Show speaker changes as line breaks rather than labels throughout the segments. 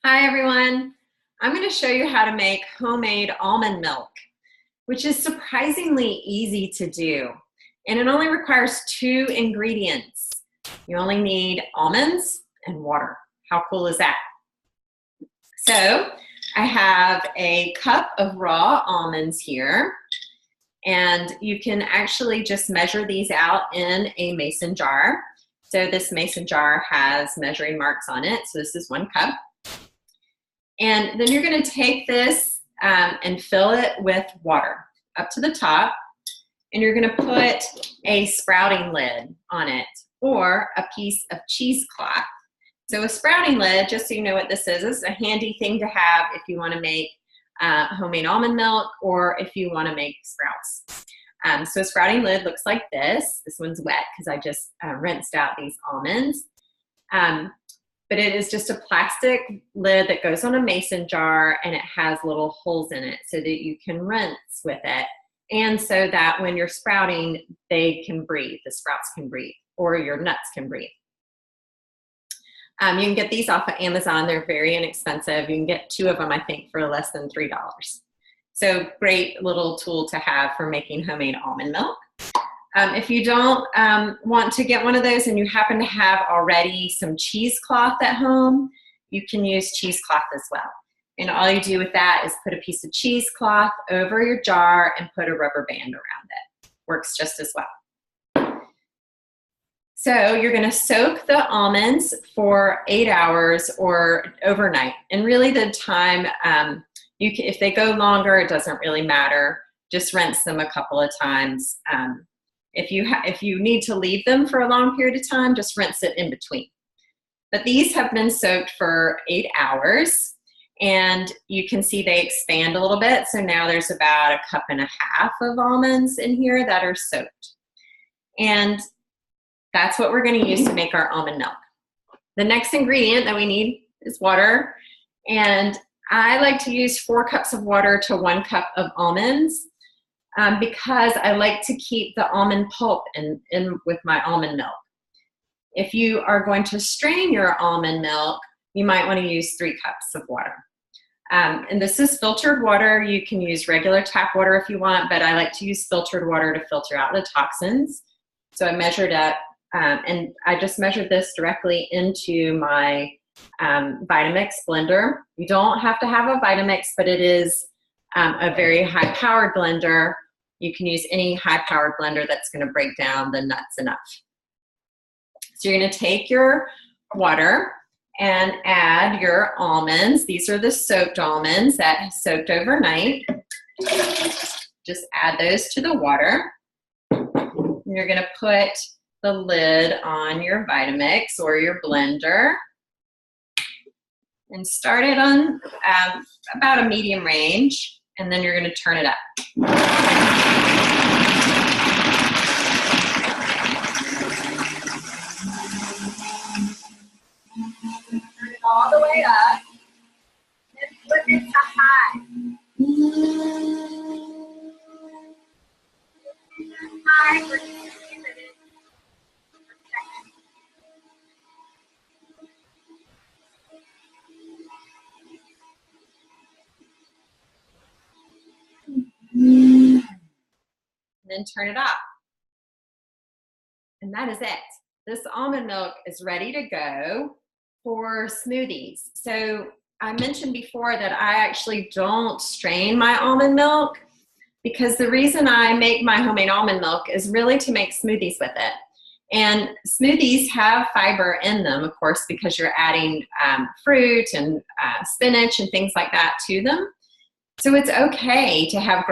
Hi everyone. I'm going to show you how to make homemade almond milk, which is surprisingly easy to do. And it only requires 2 ingredients. You only need almonds and water. How cool is that? So I have a cup of raw almonds here, and you can actually just measure these out in a mason jar. So this mason jar has measuring marks on it. So this is 1 cup. And then you're going to take this and fill it with water up to the top, and you're going to put a sprouting lid on it or a piece of cheesecloth. So a sprouting lid, just so you know what this is a handy thing to have if you want to make homemade almond milk or if you want to make sprouts. So a sprouting lid looks like this. This one's wet because I just rinsed out these almonds. But it is just a plastic lid that goes on a mason jar, and it has little holes in it so that you can rinse with it. And so that when you're sprouting, they can breathe, the sprouts can breathe, or your nuts can breathe. You can get these off of Amazon. They're very inexpensive. You can get 2 of them, I think, for less than $3. So great little tool to have for making homemade almond milk. If you don't want to get one of those and you happen to have already some cheesecloth at home, you can use cheesecloth as well. And all you do with that is put a piece of cheesecloth over your jar and put a rubber band around it. Works just as well. So you're going to soak the almonds for 8 hours or overnight. And really the time, if they go longer, it doesn't really matter. Just rinse them a couple of times. If you need to leave them for a long period of time, just rinse it in between. But these have been soaked for 8 hours, and you can see they expand a little bit. So now there's about 1.5 cups of almonds in here that are soaked. And that's what we're going to use to make our almond milk. The next ingredient that we need is water. And I like to use 4 cups of water to 1 cup of almonds. Because I like to keep the almond pulp in with my almond milk. If you are going to strain your almond milk, you might want to use 3 cups of water. And this is filtered water. You can use regular tap water if you want, but I like to use filtered water to filter out the toxins. So I measured up, and I just measured this directly into my Vitamix blender. You don't have to have a Vitamix, but it is a very high-powered blender. You can use any high-powered blender that's going to break down the nuts enough. So you're going to take your water and add your almonds. These are the soaked almonds that soaked overnight. Just add those to the water. And you're going to put the lid on your Vitamix or your blender and start it on about a medium range, and then you're going to turn it up. Turn it all the way up, and flip it to high. High for 2 minutes. And then turn it off. And that is it. This almond milk is ready to go for smoothies. So I mentioned before that I actually don't strain my almond milk, because the reason I make my homemade almond milk is really to make smoothies with it. And smoothies have fiber in them, of course, because you're adding fruit and spinach and things like that to them. So it's okay to have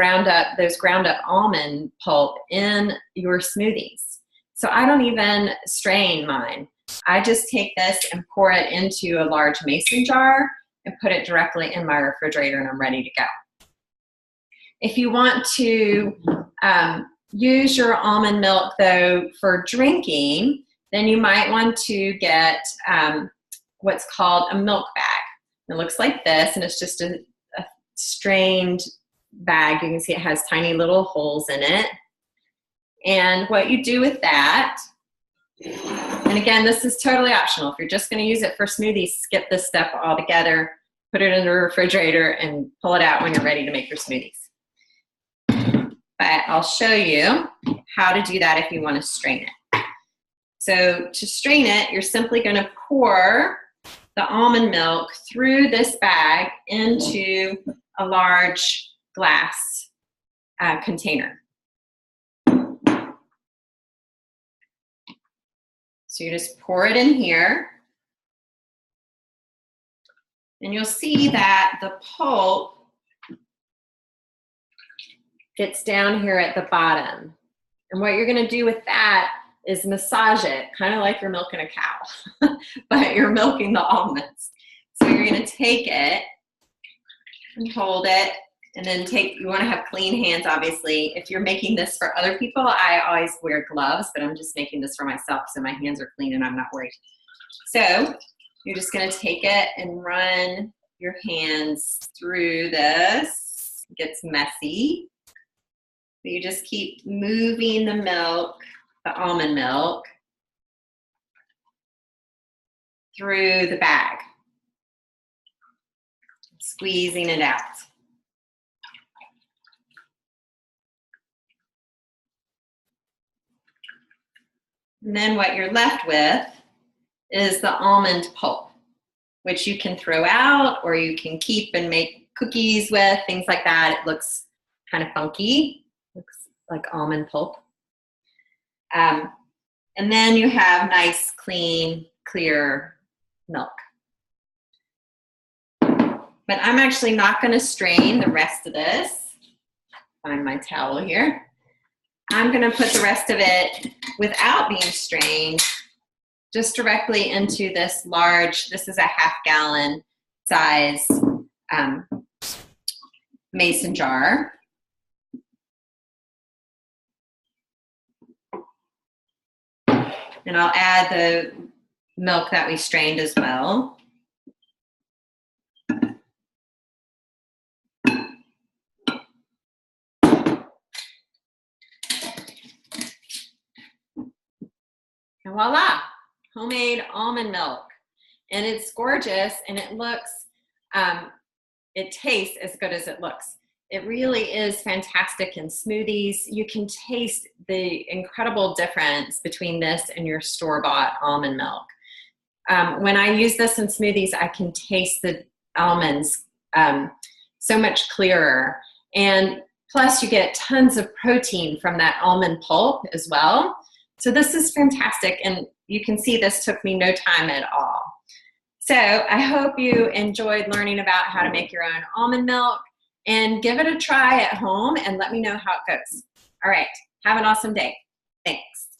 those ground up almond pulp in your smoothies. So I don't even strain mine. I just take this and pour it into a large mason jar and put it directly in my refrigerator, and I'm ready to go. If you want to use your almond milk though for drinking, then you might want to get what's called a milk bag. It looks like this, and it's just a strained bag. You can see it has tiny little holes in it. And what you do with that, and again, this is totally optional. If you're just going to use it for smoothies, skip this step altogether. put it in the refrigerator and pull it out when you're ready to make your smoothies. But I'll show you how to do that if you want to strain it. So to strain it, you're simply going to pour the almond milk through this bag into a large glass container. So you just pour it in here. And you'll see that the pulp gets down here at the bottom. And what you're gonna do with that is massage it, kind of like you're milking a cow, but you're milking the almonds. So you're gonna take it and hold it, and then you wanna have clean hands, obviously. If you're making this for other people, I always wear gloves, but I'm just making this for myself, so my hands are clean and I'm not worried. So you're just gonna take it and run your hands through this. It gets messy. But you just keep moving the milk, the almond milk, through the bag, squeezing it out. And then what you're left with is the almond pulp, which you can throw out or you can keep and make cookies with, things like that. It looks kind of funky, looks like almond pulp. And then you have nice, clean, clear milk. But I'm actually not going to strain the rest of this. Find my towel here. I'm going to put the rest of it without being strained just directly into this large, this is a 1/2 gallon size mason jar. And I'll add the milk that we strained as well. And voila, homemade almond milk. And it's gorgeous and it looks, it tastes as good as it looks. It really is fantastic in smoothies. You can taste the incredible difference between this and your store-bought almond milk. When I use this in smoothies, I can taste the almonds so much clearer. And plus you get tons of protein from that almond pulp as well. So this is fantastic, and you can see this took me no time at all. So I hope you enjoyed learning about how to make your own almond milk, and give it a try at home and let me know how it goes. All right, have an awesome day. Thanks.